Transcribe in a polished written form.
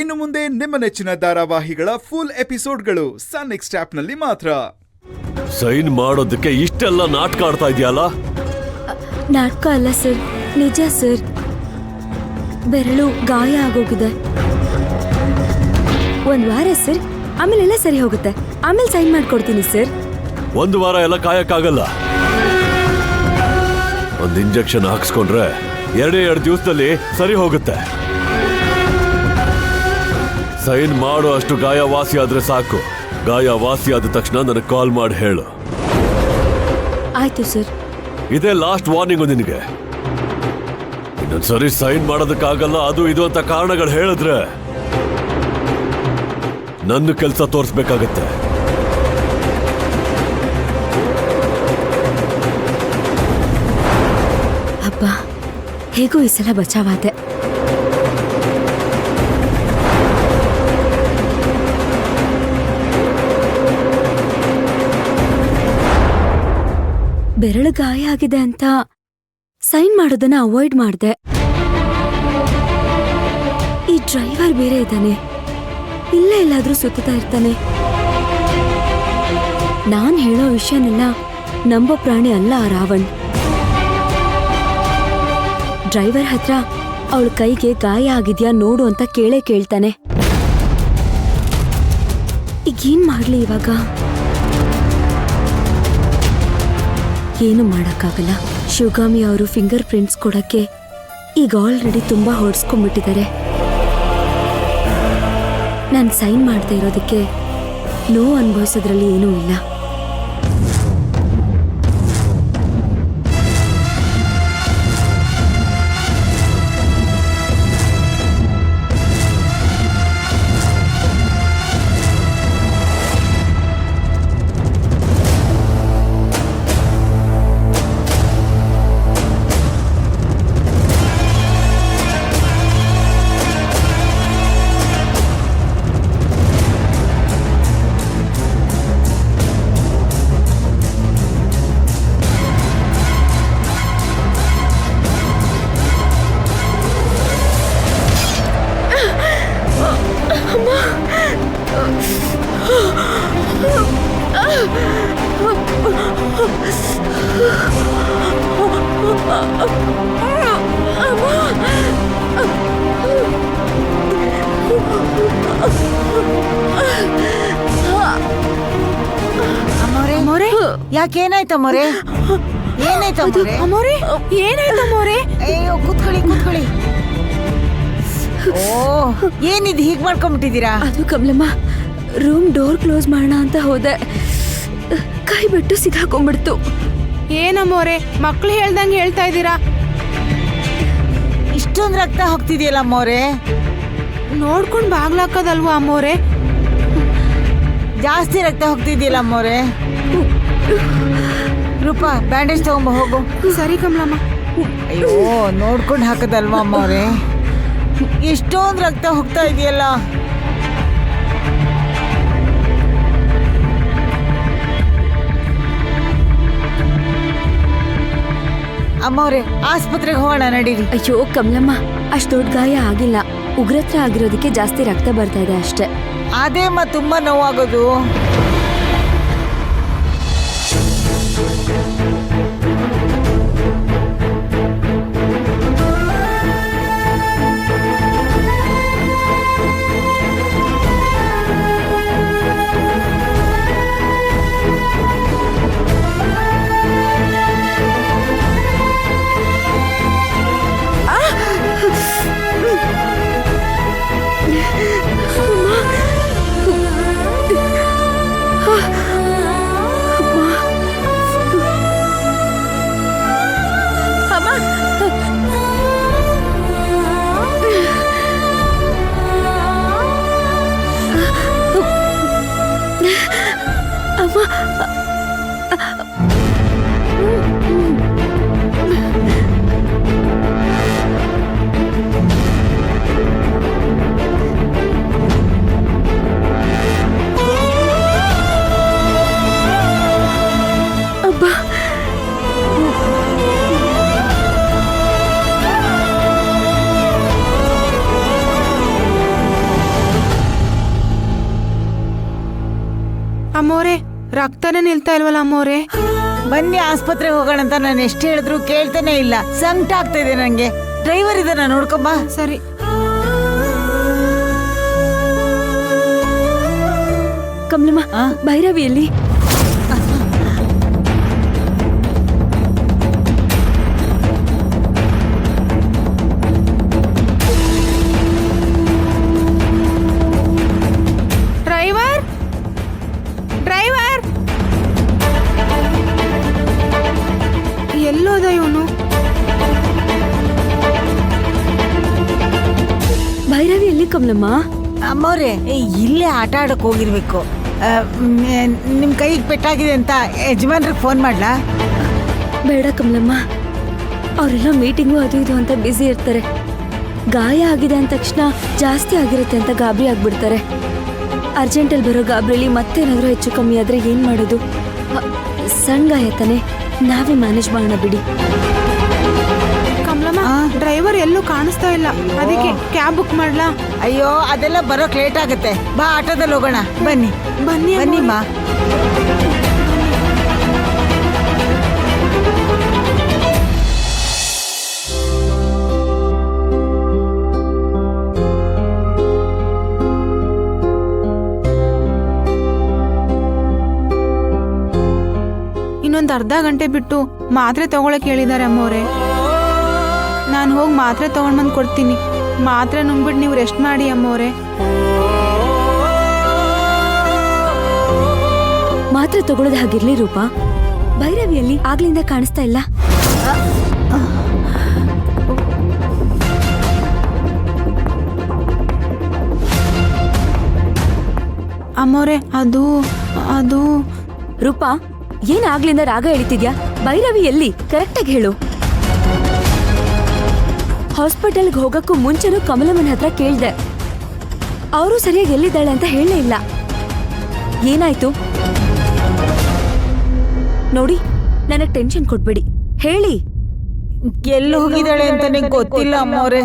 ಇನ್ನು ಮುಂದೆ ನಿಮ್ಮ ನೆಚ್ಚಿನ ಧಾರಾವಾಹಿಗಳ ಫುಲ್ ಎಪಿಸೋಡ್ಗಳು ಸನ್ ನೆಕ್ಸ್ಟ್ ಆಪ್ನಲ್ಲಿ ಮಾತ್ರ. ಸೈನ್ ಮಾಡೋದಕ್ಕೆ ಇಷ್ಟೆಲ್ಲ ನಾಟಕ ಆಡ್ತಾ ಇದೆಯಲ್ಲ? ನಾಟಕ ಅಲ್ಲ ಸರ್, ನಿಜ ಸರ್. ಬೆರಳು ಗಾಯ ಆಗೋಗಿದೆ. 1 ವಾರ ಸರ್, ಆಮೇಲೆಲ್ಲ ಸರಿ ಹೋಗುತ್ತೆ. ಆಮೇಲೆ ಸೈನ್ ಮಾಡ್ಕೊಡ್ತೀನಿ ಸರ್. 1 ವಾರ ಎಲ್ಲ ಕಾಯಕ್ಕಾಗಲ್ಲ. ಒಂದು ಇಂಜೆಕ್ಷನ್ ಹಾಕ್ಸ್ಕೊಂಡ್ರೆ 2 ದಿವಸದಲ್ಲಿ ಸರಿ ಹೋಗುತ್ತೆ. ಸೈನ್ ಮಾಡೋ ಅಷ್ಟು ಗಾಯ ವಾಸಿ ಆದ್ರೆ ಸಾಕು. ಗಾಯ ವಾಸಿ ಆದ ತಕ್ಷಣ ನನಗೆ ಕಾಲ್ ಮಾಡಿ ಹೇಳು. ಆಯ್ತು ಸರ್. ಇದೇ ಲಾಸ್ಟ್ ವಾರ್ನಿಂಗು ನಿನಗೆ. ಇನ್ನೊಂದ್ಸರಿ ಸೈನ್ ಮಾಡೋದಕ್ಕಾಗಲ್ಲ ಅದು ಇದು ಅಂತ ಕಾರಣಗಳು ಹೇಳಿದ್ರೆ ನನ್ನ ಕೆಲಸ ತೋರಿಸ್ಬೇಕಾಗತ್ತೆ. ಅಪ್ಪ, ಹೇಗೂ ಈ ಸಲ ಬಚಾವಾದೆ. ಬೆರಳು ಗಾಯ ಆಗಿದೆ ಅಂತ ಸೈನ್ ಮಾಡೋದನ್ನ ಅವಾಯ್ಡ್ ಮಾಡ್ದೆ. ಈ ಡ್ರೈವರ್ ಬೇರೆ ಇದ್ದಾನೆ, ಇಲ್ಲೇ ಎಲ್ಲಾದ್ರೂ ಸುತ್ತಾ ಇರ್ತಾನೆ. ನಾನ್ ಹೇಳೋ ವಿಷಯನೆಲ್ಲ ನಂಬೋ ಪ್ರಾಣಿ ಅಲ್ಲ ಆ ರಾವಣ್. ಡ್ರೈವರ್ ಹತ್ರ ಅವಳ ಕೈಗೆ ಗಾಯ ಆಗಿದ್ಯಾ ನೋಡು ಅಂತ ಕೇಳ್ತಾನೆ. ಈಗೇನ್ ಮಾಡ್ಲಿ ಇವಾಗ? ಏನು ಮಾಡಕ್ಕಾಗಲ್ಲ. ಶಿವಗಾಮಿ ಅವರು ಫಿಂಗರ್ ಪ್ರಿಂಟ್ಸ್ ಕೊಡಕ್ಕೆ ಈಗ ಆಲ್ರೆಡಿ ತುಂಬಾ ಹೊಡ್ಸ್ಕೊಂಡ್ಬಿಟ್ಟಿದ್ದಾರೆ. ನಾನು ಸೈನ್ ಮಾಡದೇ ಇರೋದಕ್ಕೆ ನೋವು ಅನುಭವಿಸೋದ್ರಲ್ಲಿ ಏನೂ ಇಲ್ಲ. ಯಾಕೇನಾಯ್ತ ಮೊರೆ? ಏನಾಯ್ತ ಮೊರೆ? ಏನಾಯ್ತ ಮೋರೆ? ಅಯ್ಯೋ, ಕೂತ್ಕೊಳ್ಳಿ. ಓ, ಏನಿದು ಹೀಗ್ ಮಾಡ್ಕೊಂಡ್ಬಿಟ್ಟಿದ್ದೀರಾ? ಅದು ಕಮಲಮ್ಮ, ರೂಮ್ ಡೋರ್ ಕ್ಲೋಸ್ ಮಾಡೋಣ ಅಂತ ಹೋದೆ, ಕೈ ಬಿಟ್ಟು ಸಿಗಾಕೊಂಡ್ಬಿಡ್ತು. ಏನಮ್ಮೋರೆ, ಮಕ್ಳು ಹೇಳ್ದಂಗೆ ಹೇಳ್ತಾ ಇದ್ದೀರಾ? ಇಷ್ಟೊಂದು ರಕ್ತ ಹೋಗ್ತಿದೆಯಲ್ಲ ಅಮ್ಮೋರೆ. ನೋಡ್ಕೊಂಡು ಬಾಗ್ಲಾಕೋದಲ್ವಾ ಅಮ್ಮೋರೆ? ಜಾಸ್ತಿ ರಕ್ತ ಹೋಗ್ತಿದೆಯಲ್ಲ ಅಮ್ಮೋರೆ. ರೂಪಾ, ಬ್ಯಾಂಡೇಜ್ ತಗೊಂಬ ಹೋಗು. ಸರಿ ಕಮಲಮ್ಮ. ಅಯ್ಯೋ, ನೋಡ್ಕೊಂಡು ಹಾಕದಲ್ವಾ ಅಮ್ಮೋರೆ? ಎಷ್ಟೊಂದು ರಕ್ತ ಹೋಗ್ತಾ ಇದೆಯಲ್ಲ. ಅಮ್ಮವ್ರೆ, ಆಸ್ಪತ್ರೆಗೆ ಹೋಗೋಣ ನಡೀರಿ. ಅಯ್ಯೋ ಕಮಲಮ್ಮ, ಅಷ್ಟು ದೊಡ್ಡ ಗಾಯ ಆಗಿಲ್ಲ. ಉಗ್ರತ್ರ ಆಗಿರೋದಕ್ಕೆ ಜಾಸ್ತಿ ರಕ್ತ ಬರ್ತಾ ಇದೆ ಅಷ್ಟೇ. ಅದೇ ತುಂಬಾ ನೋವಾಗೋದು. ರಕ್ತನೇ ನಿಲ್ತಾ ಇಲ್ವಲ್ಲ ಅಮ್ಮವ್ರೆ. ಬನ್ನಿ ಆಸ್ಪತ್ರೆಗೆ ಹೋಗೋಣ ಅಂತ ನಾನು ಎಷ್ಟು ಹೇಳಿದ್ರು ಕೇಳ್ತಾನೆ ಇಲ್ಲ. ಸಂಕಟ ಆಗ್ತಾ ಇದೆ ನಂಗೆ. ಡ್ರೈವರ್ ಇದನ್ನ ನೋಡ್ಕೊಂಬ. ಸರಿ. ಕಮಲಮ್ಮ, ಭೈರವಿಯಲ್ಲಿ ಡ್ರೈವರ್, ಡ್ರೈವರ್, ಎಲ್ಲೋದ ಇವನು? ಭೈರವಿಯಲ್ಲಿ ಕಮಲಮ್ಮ? ಅಮ್ಮವ್ರೆ ಇಲ್ಲೇ ಆಟ ಆಡಕ್ ಹೋಗಿರ್ಬೇಕು. ನಿಮ್ ಕೈಗೆ ಪೆಟ್ಟಾಗಿದೆ ಅಂತ ಯಜಮಾನ್ರಿಗೆ ಫೋನ್ ಮಾಡ್ಲಾ? ಬೇಡ ಕಮಲಮ್ಮ, ಅವರೆಲ್ಲ ಮೀಟಿಂಗು ಅದು ಇದು ಅಂತ ಬ್ಯುಸಿ ಇರ್ತಾರೆ. ಗಾಯ ಆಗಿದೆ ಅಂದ ತಕ್ಷಣ ಜಾಸ್ತಿ ಆಗಿರುತ್ತೆ ಅಂತ ಗಾಬರಿ ಆಗ್ಬಿಡ್ತಾರೆ. ಅರ್ಜೆಂಟಲ್ಲಿ ಬರೋ ಗಾಬರಿಲಿ ಮತ್ತೇನಾದ್ರೂ ಹೆಚ್ಚು ಕಮ್ಮಿ ಆದ್ರೆ ಏನ್ ಮಾಡೋದು? ಸಣ್ಣ ಗಾಯ ತಾನೆ, ನಾವೇ ಮ್ಯಾನೇಜ್ ಮಾಡೋಣ ಬಿಡಿ. ಕಮಲಮ್ಮ, ಡ್ರೈವರ್ ಎಲ್ಲೂ ಕಾಣಿಸ್ತಾ ಇಲ್ಲ, ಅದಕ್ಕೆ ಕ್ಯಾಬ್ ಬುಕ್ ಮಾಡ್ಲಾ? ಅಯ್ಯೋ ಅದೆಲ್ಲ ಬರೋಕ್ ಲೇಟ್ ಆಗುತ್ತೆ. ಬಾ ಆಟೋದಲ್ಲಿ ಹೋಗೋಣ. ಬನ್ನಿ ಬನ್ನಿ ಬನ್ನಿ ಮಾ. ಇನ್ನೊಂದು ಅರ್ಧ ಗಂಟೆ ಬಿಟ್ಟು ಮಾತ್ರೆ ತಗೊಳಕ್ ಹೇಳಿದ್ದಾರೆ ಅಮ್ಮವ್ರೆ. ನಾನು ಹೋಗಿ ಮಾತ್ರೆ ತಗೊಂಡ್ ಬಂದು ಕೊಡ್ತೀನಿ. ಮಾತ್ರೆ ನುಂಗ್ಬಿಟ್ಟು ನೀವು ರೆಸ್ಟ್ ಮಾಡಿ ಅಮ್ಮವ್ರೆ. ಮಾತ್ರೆ ತಗೊಳ್ಳೋದು ಹಾಗಿರ್ಲಿ ರೂಪಾ. ಭೈರವಿಯಲ್ಲಿ ಆಗ್ಲಿಂದ ಕಾಣಿಸ್ತಾ ಇಲ್ಲ. ಅಮ್ಮವ್ರೆ, ಅದು ಅದು ರೂಪಾ, ಏನ್ ಆಗ್ಲಿಂದ ರಾಗ ಎಳಿತಿದ್ಯಾ? ಭೈರವಿ ಎಲ್ಲಿ? ಕರೆಕ್ಟಾಗಿ ಹೇಳು. ಹಾಸ್ಪಿಟಲ್ಗೆ ಹೋಗಕ್ಕೂ ಮುಂಚೆನೂ ಕಮಲಮ್ಮನ ಹತ್ರ ಕೇಳ್ದೆ. ಅವರು ಸರಿಯಾಗಿ ಎಲ್ಲಿದ್ದಾಳೆ ಅಂತ ಹೇಳಲೇ ಇಲ್ಲ. ಏನಾಯ್ತು ನೋಡಿ, ನನಗೆ ಟೆನ್ಷನ್ ಕೊಡ್ಬೇಡಿ, ಹೇಳಿ. ಎಲ್ಲಿ ಹೋಗಿದ್ದಾಳೆ ಅಂತ ನಿಂಗೆ ಗೊತ್ತಿಲ್ಲ ಅಮ್ಮವ್ರೆ.